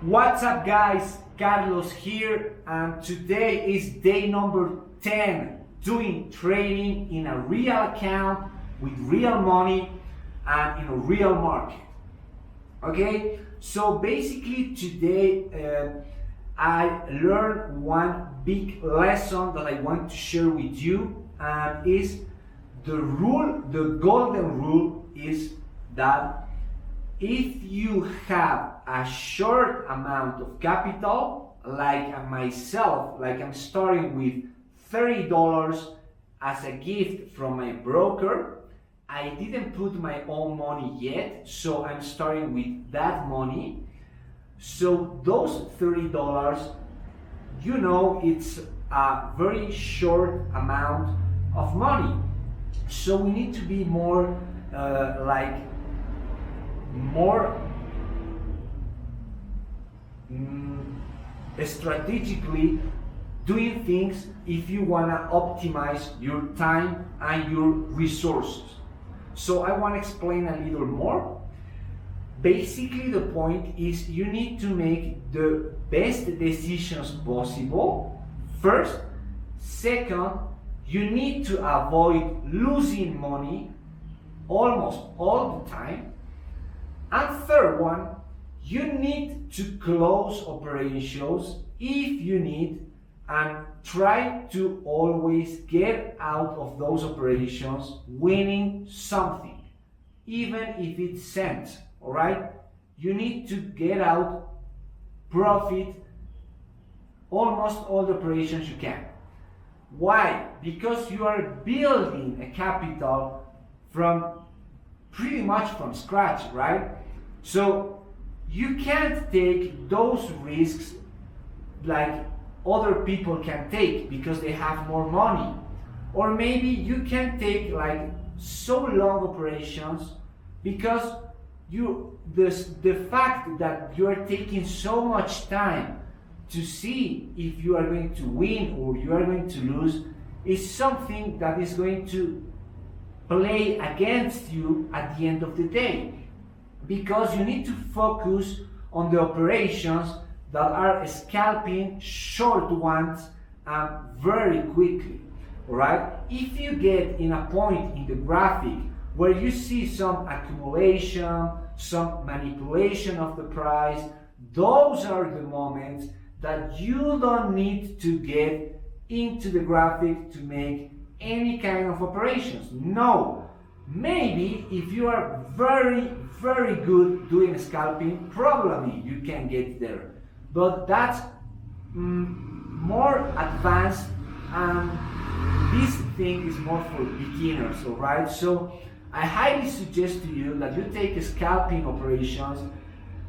What's up guys, Carlos here, and today is day number 10 doing trading in a real account with real money and in a real market. Okay, so basically today I learned one big lesson that I want to share with you, and is the golden rule is that if you have a short amount of capital, like myself, like I'm starting with $30 as a gift from my broker. I didn't put my own money yet, so I'm starting with that money. So those $30, it's a very short amount of money. So we need to be more strategically doing things if you want to optimize your time and your resources. So I want to explain a little more. Basically, the point is you need to make the best decisions possible first. Second, you need to avoid losing money almost all the time. And third one, you need to close operations if you need, and try to always get out of those operations winning something, even if it's cents. All right, you need to get out profit almost all the operations you can. Why? Because you are building a capital from pretty much from scratch, right? So you can't take those risks like other people can take because they have more money. Or maybe you can take like so long operations because the fact that you are taking so much time to see if you are going to win or you are going to lose is something that is going to play against you at the end of the day, because you need to focus on the operations that are scalping short ones very quickly. All right, if you get in a point in the graphic where you see some accumulation, some manipulation of the price, those are the moments that you don't need to get into the graphic to make any kind of operations. No, maybe if you are very good doing scalping, probably you can get there, but that's more advanced, and this thing is more for beginners. All right, so I highly suggest to you that you take scalping operations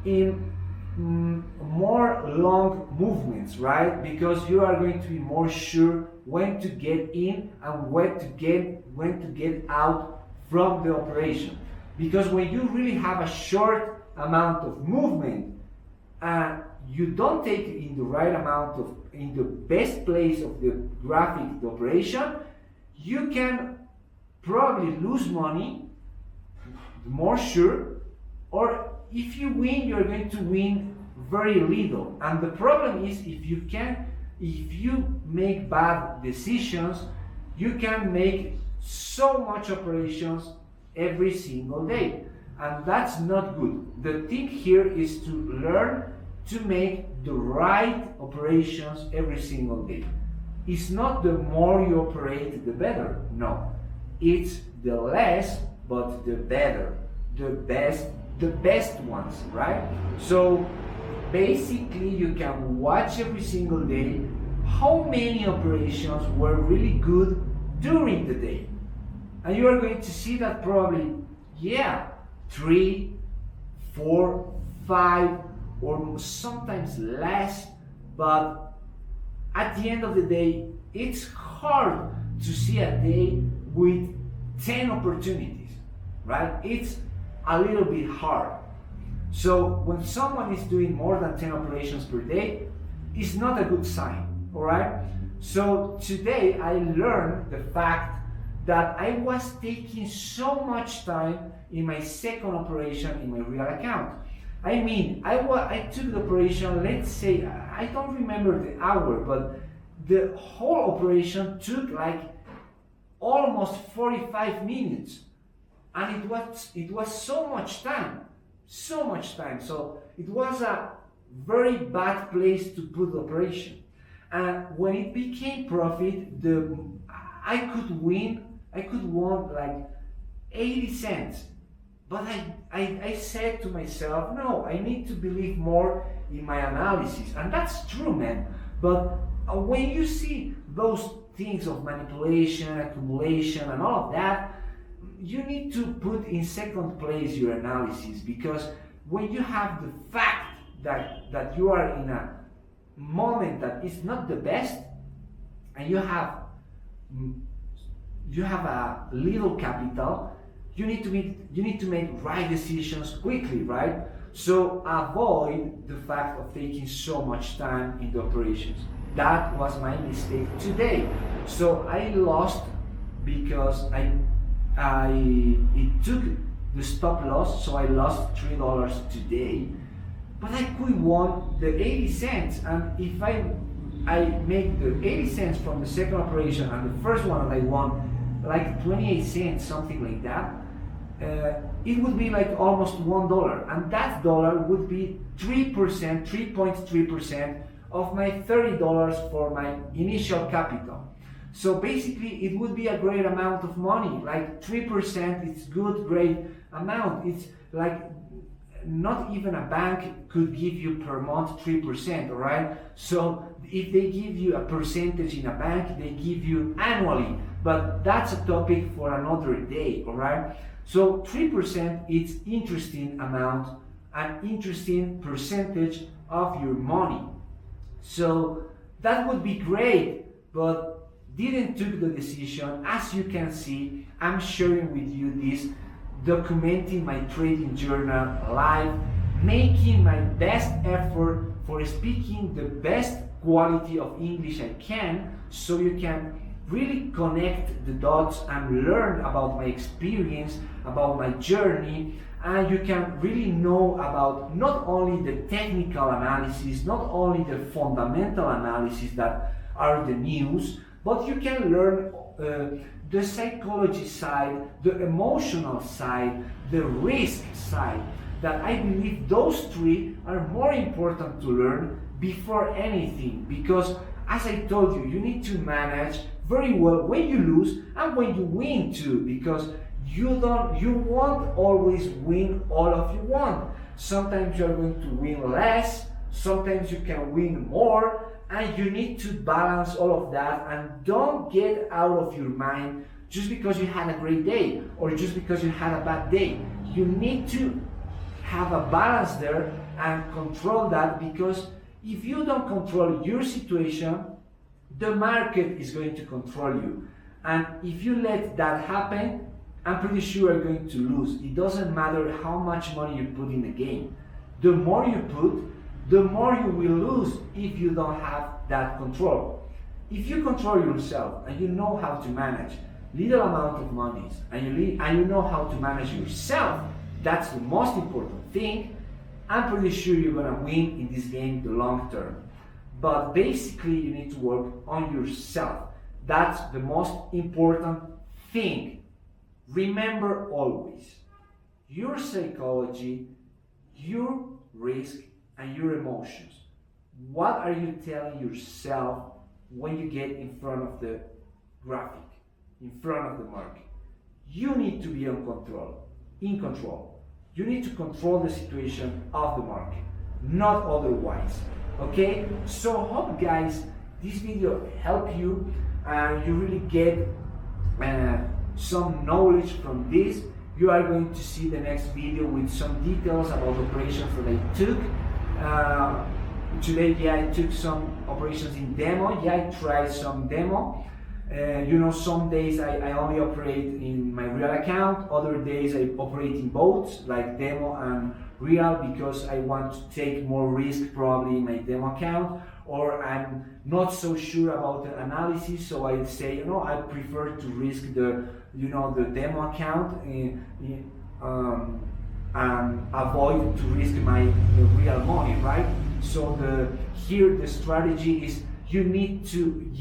in more long movements, right? Because you are going to be more sure when to get in and when to get out from the operation. Because when you really have a short amount of movement and you don't take it in the right amount of, in the best place of the graphic, the operation, you can probably lose money, more sure, or if you win, you're going to win very little. And the problem is if you make bad decisions, you can make so much operations every single day, and that's not good. The thing here is to learn to make the right operations every single day. It's not the more you operate, the better. No, it's the less, but the better, the best ones, right? So basically you can watch every single day how many operations were really good during the day, and you are going to see that probably 3, 4, 5 or sometimes less, but at the end of the day it's hard to see a day with 10 opportunities, right? It's a little bit hard. So when someone is doing more than 10 operations per day, it's not a good sign. All right, so today I learned the fact that I was taking so much time in my second operation in my real account. I took the operation, let's say, I don't remember the hour, but the whole operation took like almost 45 minutes. And it was so much time. So it was a very bad place to put the operation. And when it became profit, I could win like 80 cents. But I said to myself, no, I need to believe more in my analysis. And that's true, man. But when you see those things of manipulation, accumulation, and all of that, you need to put in second place your analysis, because when you have the fact that you are in a moment that is not the best, and you have a little capital, you need to make right decisions quickly, right? So avoid the fact of taking so much time in the operations. That was my mistake today. So I lost because it took the stop loss, so I lost $3 today. But I could won the 80 cents, and if I make the 80 cents from the second operation and the first one, I won like 28 cents, something like that. It would be like almost $1, and that dollar would be 3.3% of my $30 for my initial capital. So basically it would be a great amount of money, like 3%. It's good, great amount. It's like not even a bank could give you per month 3%, all right? So if they give you a percentage in a bank, they give you annually, but that's a topic for another day, all right? So 3%, it's interesting amount, an interesting percentage of your money. So that would be great, but didn't took the decision. As you can see, I'm sharing with you this, documenting my trading journal live, making my best effort for speaking the best quality of English I can, so you can really connect the dots and learn about my experience, about my journey, and you can really know about not only the technical analysis, not only the fundamental analysis that are the news, but you can learn the psychology side, the emotional side, the risk side, that I believe those three are more important to learn before anything, because as I told you, you need to manage very well when you lose and when you win too, because you won't always win all of you want. Sometimes you're going to win less, sometimes you can win more, and you need to balance all of that, and don't get out of your mind just because you had a great day or just because you had a bad day. You need to have a balance there and control that, because if you don't control your situation, the market is going to control you. And if you let that happen, I'm pretty sure you're going to lose. It doesn't matter how much money you put in the game. The more you put, the more you will lose if you don't have that control. If you control yourself and you know how to manage little amount of monies, and you know how to manage yourself, that's the most important thing, I'm pretty sure you're gonna win in this game the long term. But basically you need to work on yourself. That's the most important thing. Remember always, your psychology, your risk, and your emotions. What are you telling yourself when you get in front of the graphic, in front of the market? You need to be in control. You need to control the situation of the market, not otherwise. Okay? So hope guys, this video helped you and you really get some knowledge from this. You are going to see the next video with some details about operations that I took. Today, I took some operations in demo. I tried some demo. Some days I only operate in my real account. Other days I operate in both, like demo and real, because I want to take more risk probably in my demo account, or I'm not so sure about the analysis, so I say, I prefer to risk the demo account. and avoid to risk my real money, right? So here the strategy is you need to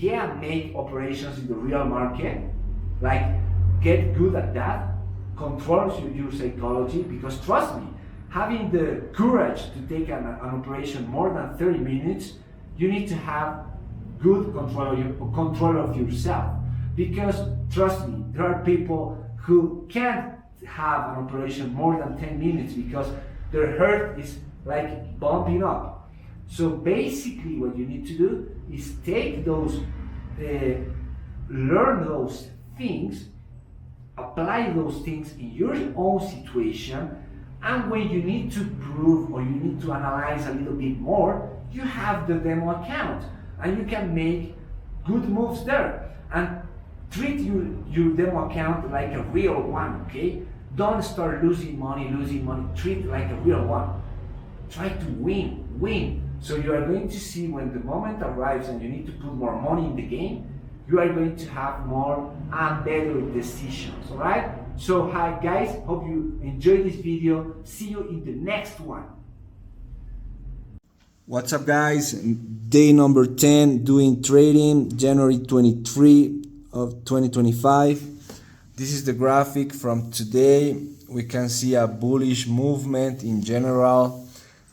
make operations in the real market, like get good at that, control your psychology, because trust me, having the courage to take an operation more than 30 minutes, you need to have good control of yourself. Because trust me, there are people who can't have an operation more than 10 minutes because their heart is like bumping up. So basically what you need to do is take those, learn those things, apply those things in your own situation, and when you need to prove or you need to analyze a little bit more, you have the demo account and you can make good moves there. And treat your demo account like a real one, okay? Don't start losing money, treat it like a real one. Try to win. So you are going to see when the moment arrives and you need to put more money in the game, you are going to have more and better decisions, all right? So hi guys, hope you enjoyed this video. See you in the next one. What's up guys? Day number 10 doing trading, January 23 of 2025. This is the graphic from today. We can see a bullish movement in general.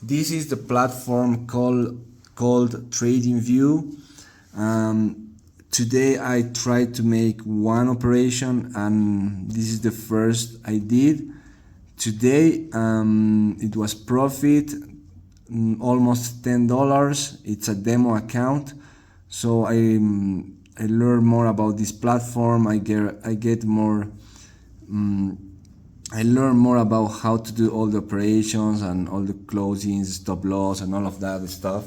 This is the platform called TradingView. Today I tried to make one operation and this is the first I did. Today it was profit, almost $10. It's a demo account, so I learn more about this platform. I learn more about how to do all the operations and all the closings, stop loss, and all of that stuff.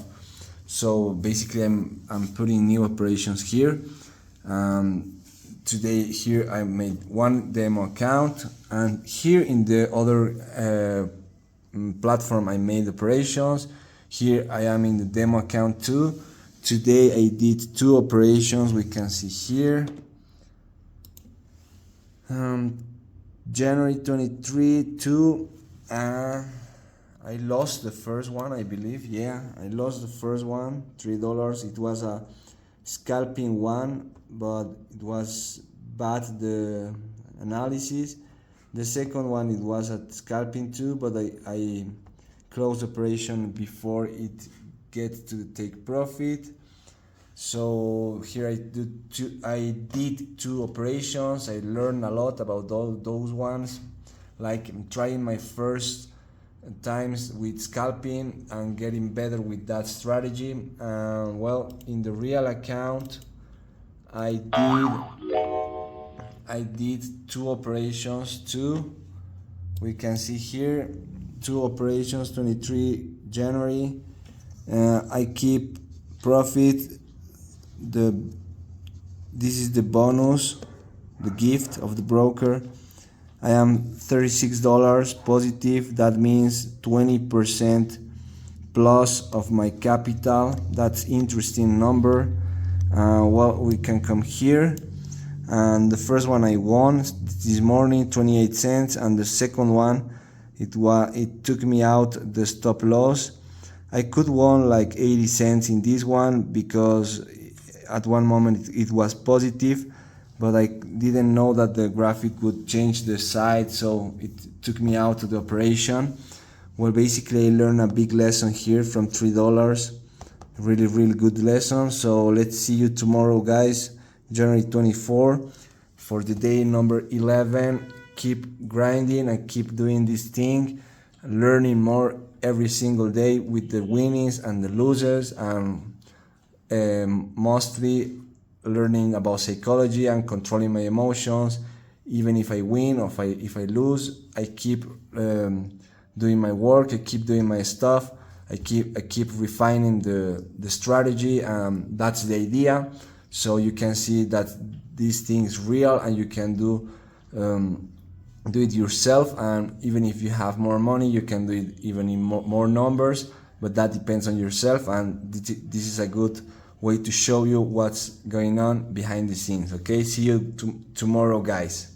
So basically, I'm putting new operations here. Today here I made one demo account, and here in the other platform I made operations. Here I am in the demo account too. Today I did two operations. We can see here. January 23 2. I lost the first one, I believe. Yeah, I lost the first one, $3. It was a scalping one, but it was bad, the analysis. The second one, it was a scalping too, but I closed operation before it gets to take profit. So here I did two operations. I learned a lot about all those ones, like trying my first times with scalping and getting better with that strategy. Well, in the real account I did two operations too. We can see here two operations, 23 January. I keep profit. This is the bonus, the gift of the broker. I am $36 positive. That means 20% plus of my capital. That's interesting number. Well, we can come here, and the first one I won this morning, 28 cents, and the second one it took me out the stop loss. I could won like 80 cents in this one because at one moment it was positive, but I didn't know that the graphic would change the side, so it took me out of the operation. Well, basically I learned a big lesson here from $3. Really good lesson. So let's see you tomorrow, guys, January 24 for the day number 11. Keep grinding and keep doing this thing, learning more every single day with the winnings and the losers, and mostly learning about psychology and controlling my emotions. Even if I win or if I lose, I keep doing my work, I keep doing my stuff, I keep refining the strategy. That's the idea. So you can see that this thing is real and you can do it yourself. And even if you have more money, you can do it even in more numbers, but that depends on yourself. And this is a good way to show you what's going on behind the scenes. Okay, see you tomorrow, guys.